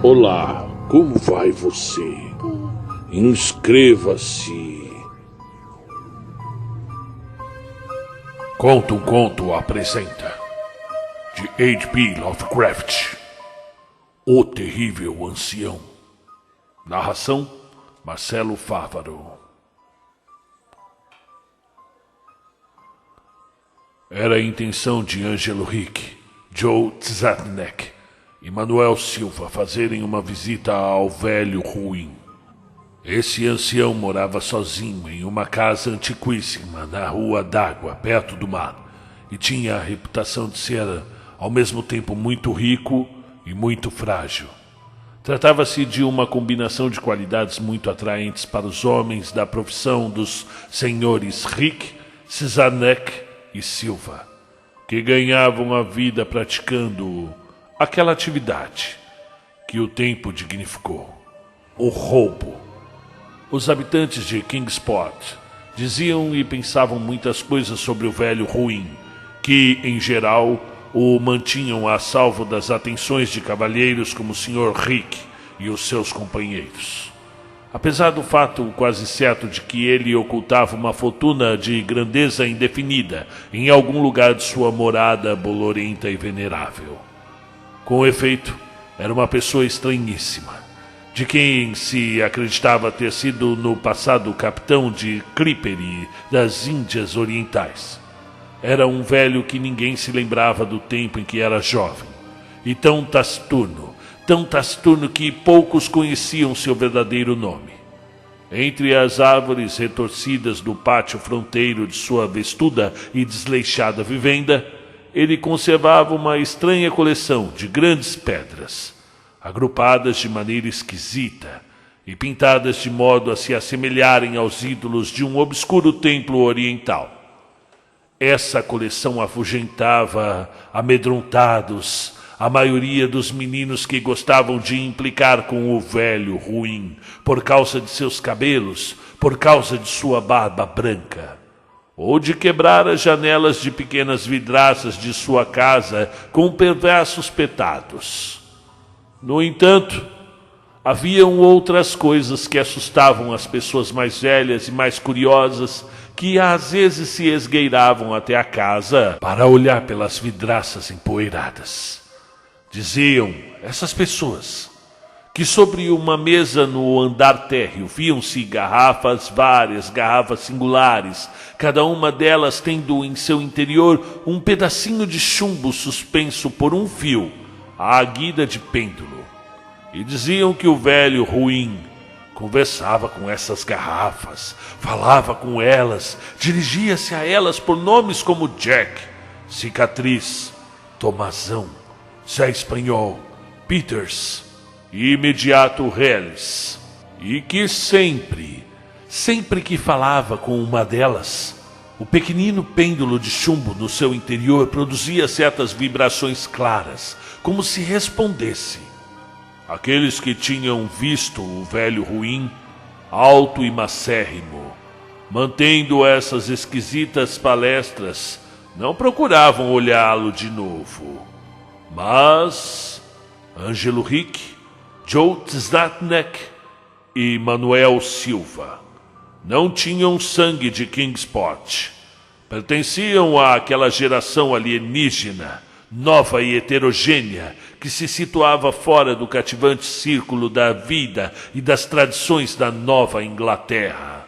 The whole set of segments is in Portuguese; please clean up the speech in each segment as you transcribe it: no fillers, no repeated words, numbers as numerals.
Olá, como vai você? Inscreva-se. Conta um Conto apresenta de H.P. Lovecraft, O Terrível Ancião. Narração Marcelo Fávaro. Era a intenção de Ângelo Rick, Joe Tzatnek e Manuel Silva fazerem uma visita ao velho ruim. Esse ancião morava sozinho em uma casa antiquíssima na Rua d'Água, perto do mar, e tinha a reputação de ser, ao mesmo tempo, muito rico e muito frágil. Tratava-se de uma combinação de qualidades muito atraentes para os homens da profissão dos senhores Rick, Tzatnek e Silva, que ganhavam a vida praticando aquela atividade que o tempo dignificou: o roubo. Os habitantes de Kingsport diziam e pensavam muitas coisas sobre o velho ruim, que, em geral, o mantinham a salvo das atenções de cavalheiros como o Sr. Rick e os seus companheiros. Apesar do fato quase certo de que ele ocultava uma fortuna de grandeza indefinida em algum lugar de sua morada bolorenta e venerável. Com efeito, era uma pessoa estranhíssima, de quem se acreditava ter sido no passado capitão de Clippery das Índias Orientais. Era um velho que ninguém se lembrava do tempo em que era jovem, e tão taciturno que poucos conheciam seu verdadeiro nome. Entre as árvores retorcidas do pátio fronteiro de sua vestuda e desleixada vivenda, ele conservava uma estranha coleção de grandes pedras, agrupadas de maneira esquisita e pintadas de modo a se assemelharem aos ídolos de um obscuro templo oriental. Essa coleção afugentava, amedrontados, a maioria dos meninos que gostavam de implicar com o velho ruim, por causa de seus cabelos, por causa de sua barba branca, ou de quebrar as janelas de pequenas vidraças de sua casa com perversos petados. No entanto, haviam outras coisas que assustavam as pessoas mais velhas e mais curiosas, que às vezes se esgueiravam até a casa para olhar pelas vidraças empoeiradas. Diziam essas pessoas que sobre uma mesa no andar térreo viam-se várias garrafas singulares, cada uma delas tendo em seu interior um pedacinho de chumbo suspenso por um fio, à guida de pêndulo. E diziam que o velho ruim conversava com essas garrafas, falava com elas, dirigia-se a elas por nomes como Jack, Cicatriz, Tomazão, Zé Espanhol, Peters e Imediato Reles, e que sempre que falava com uma delas, o pequenino pêndulo de chumbo no seu interior produzia certas vibrações claras, como se respondesse. Aqueles que tinham visto o velho ruim, alto e macérrimo, mantendo essas esquisitas palestras, não procuravam olhá-lo de novo. Mas Ângelo Rick, Joe Tzatnek e Manuel Silva não tinham sangue de Kingsport. Pertenciam àquela geração alienígena, nova e heterogênea, que se situava fora do cativante círculo da vida e das tradições da Nova Inglaterra,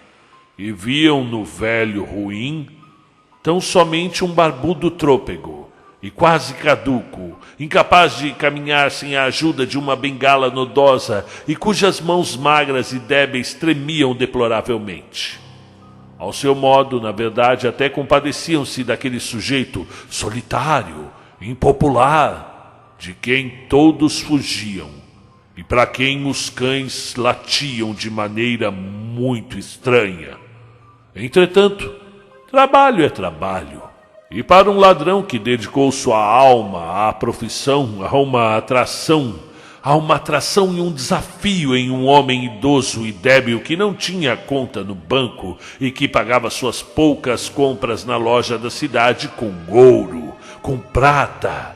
e viam no velho ruim tão somente um barbudo trôpego e quase caduco, incapaz de caminhar sem a ajuda de uma bengala nodosa e cujas mãos magras e débeis tremiam deploravelmente. Ao seu modo, na verdade, até compadeciam-se daquele sujeito solitário, impopular, de quem todos fugiam e para quem os cães latiam de maneira muito estranha. Entretanto, trabalho é trabalho, e para um ladrão que dedicou sua alma à profissão, há uma atração e um desafio em um homem idoso e débil que não tinha conta no banco e que pagava suas poucas compras na loja da cidade com ouro, com prata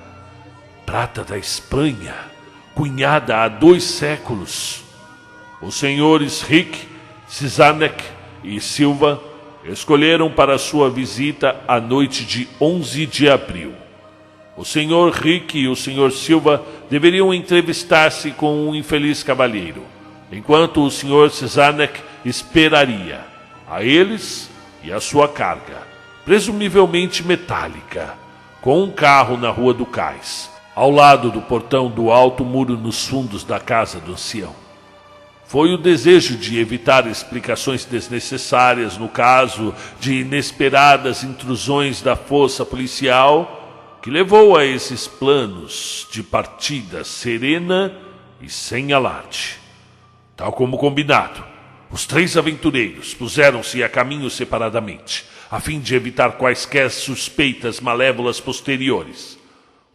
da Espanha, cunhada há 2 séculos. Os senhores Rick, Cizanek e Silva escolheram para sua visita a noite de 11 de abril. O senhor Rick e o senhor Silva deveriam entrevistar-se com um infeliz cavalheiro, enquanto o senhor Cizanek esperaria a eles e a sua carga, presumivelmente metálica, com um carro na Rua do Cais, ao lado do portão do alto muro nos fundos da casa do ancião. Foi o desejo de evitar explicações desnecessárias no caso de inesperadas intrusões da força policial que levou a esses planos de partida serena e sem alarde. Tal como combinado, os 3 aventureiros puseram-se a caminho separadamente, a fim de evitar quaisquer suspeitas malévolas posteriores.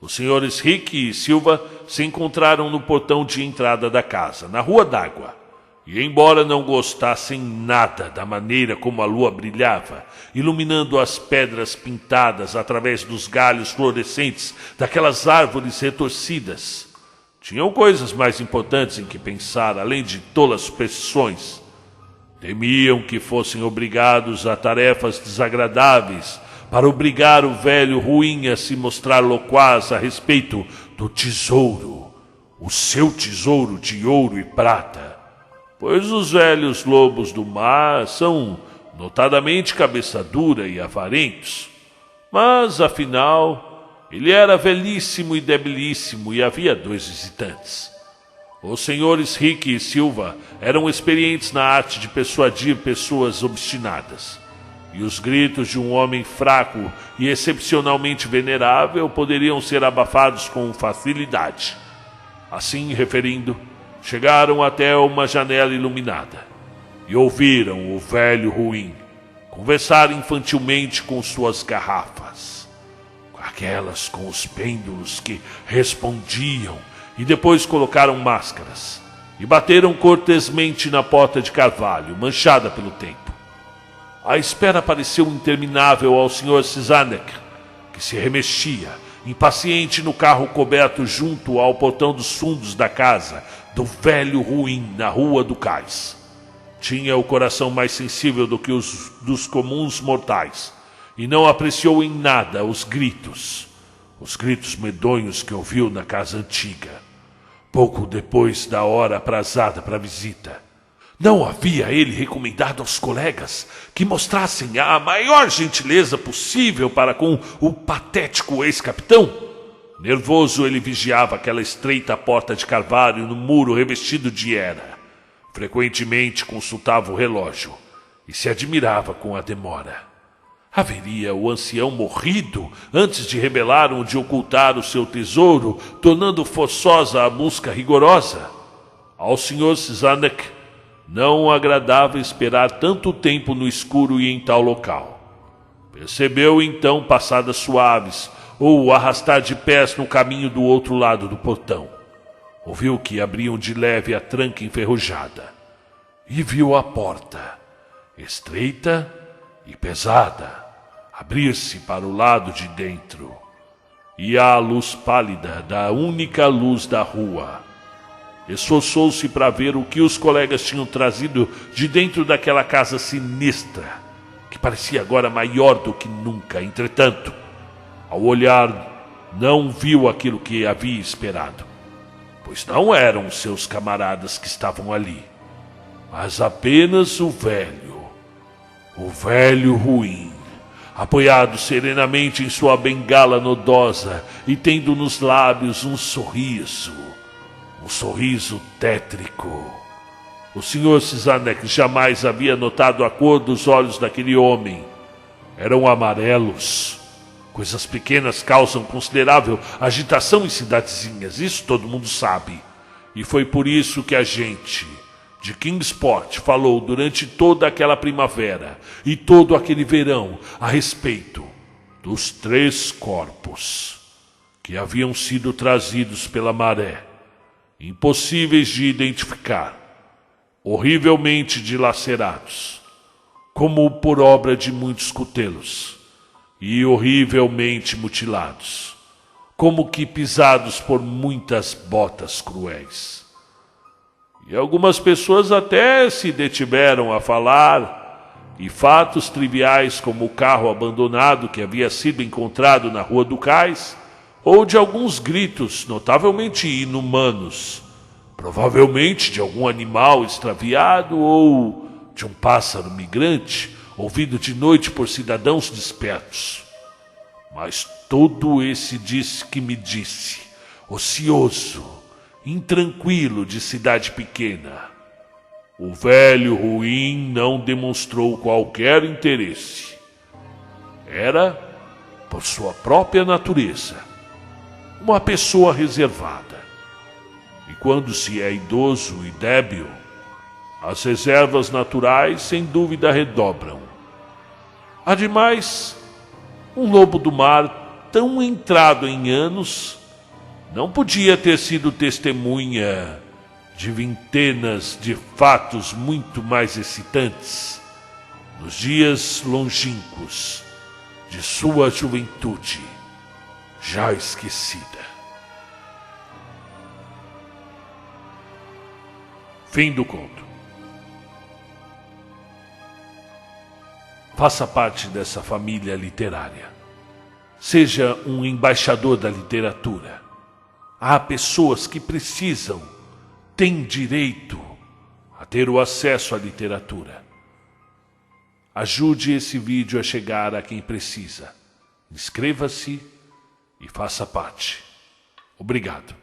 Os senhores Rick e Silva se encontraram no portão de entrada da casa, na Rua d'Água, e embora não gostassem nada da maneira como a lua brilhava, iluminando as pedras pintadas através dos galhos florescentes daquelas árvores retorcidas, tinham coisas mais importantes em que pensar, além de tolas superstições. Temiam que fossem obrigados a tarefas desagradáveis para obrigar o velho ruim a se mostrar loquaz a respeito do tesouro, o seu tesouro de ouro e prata, pois os velhos lobos do mar são notadamente cabeça dura e avarentos. Mas, afinal, ele era velhíssimo e debilíssimo e havia 2 visitantes. Os senhores Rick e Silva eram experientes na arte de persuadir pessoas obstinadas, e os gritos de um homem fraco e excepcionalmente venerável poderiam ser abafados com facilidade. Assim, referindo, chegaram até uma janela iluminada e ouviram o velho ruim conversar infantilmente com suas garrafas, aquelas com os pêndulos que respondiam, e depois colocaram máscaras e bateram cortesmente na porta de carvalho, manchada pelo tempo. A espera pareceu interminável ao Sr. Cizanek, que se remexia, impaciente no carro coberto junto ao portão dos fundos da casa do velho ruim na Rua do Cais. Tinha o coração mais sensível do que os dos comuns mortais, e não apreciou em nada os gritos medonhos que ouviu na casa antiga, pouco depois da hora aprazada para a visita. Não havia ele recomendado aos colegas que mostrassem a maior gentileza possível para com o patético ex-capitão? Nervoso, ele vigiava aquela estreita porta de carvalho no muro revestido de era. Frequentemente consultava o relógio e se admirava com a demora. Haveria o ancião morrido antes de revelar onde ocultar o seu tesouro, tornando forçosa a busca rigorosa? Ao Sr. Cizanek não agradava esperar tanto tempo no escuro e em tal local. Percebeu então passadas suaves ou o arrastar de pés no caminho do outro lado do portão. Ouviu que abriam de leve a tranca enferrujada e viu a porta, estreita e pesada, abrir-se para o lado de dentro, e a luz pálida da única luz da rua. Esforçou-se para ver o que os colegas tinham trazido de dentro daquela casa sinistra, que parecia agora maior do que nunca. Entretanto, ao olhar, não viu aquilo que havia esperado, pois não eram seus camaradas que estavam ali, mas apenas o velho ruim, apoiado serenamente em sua bengala nodosa e tendo nos lábios um sorriso tétrico. O Sr. Cizanek jamais havia notado a cor dos olhos daquele homem. Eram amarelos. Coisas pequenas causam considerável agitação em cidadezinhas, isso todo mundo sabe. E foi por isso que a gente de Kingsport falou durante toda aquela primavera e todo aquele verão a respeito dos 3 corpos que haviam sido trazidos pela maré, impossíveis de identificar, horrivelmente dilacerados, como por obra de muitos cutelos, e horrivelmente mutilados, como que pisados por muitas botas cruéis. E algumas pessoas até se detiveram a falar, e fatos triviais como o carro abandonado que havia sido encontrado na Rua do Cais, ou de alguns gritos notavelmente inumanos, provavelmente de algum animal extraviado ou de um pássaro migrante, ouvido de noite por cidadãos despertos. Mas todo esse disse que me disse, ocioso, intranquilo de cidade pequena, o velho ruim não demonstrou qualquer interesse. Era, por sua própria natureza, uma pessoa reservada. E quando se é idoso e débil, as reservas naturais sem dúvida redobram. Ademais, um lobo do mar tão entrado em anos não podia ter sido testemunha de vintenas de fatos muito mais excitantes nos dias longínquos de sua juventude já esquecida. Fim do conto. Faça parte dessa família literária. Seja um embaixador da literatura. Há pessoas que precisam, têm direito a ter o acesso à literatura. Ajude esse vídeo a chegar a quem precisa. Inscreva-se e faça parte. Obrigado.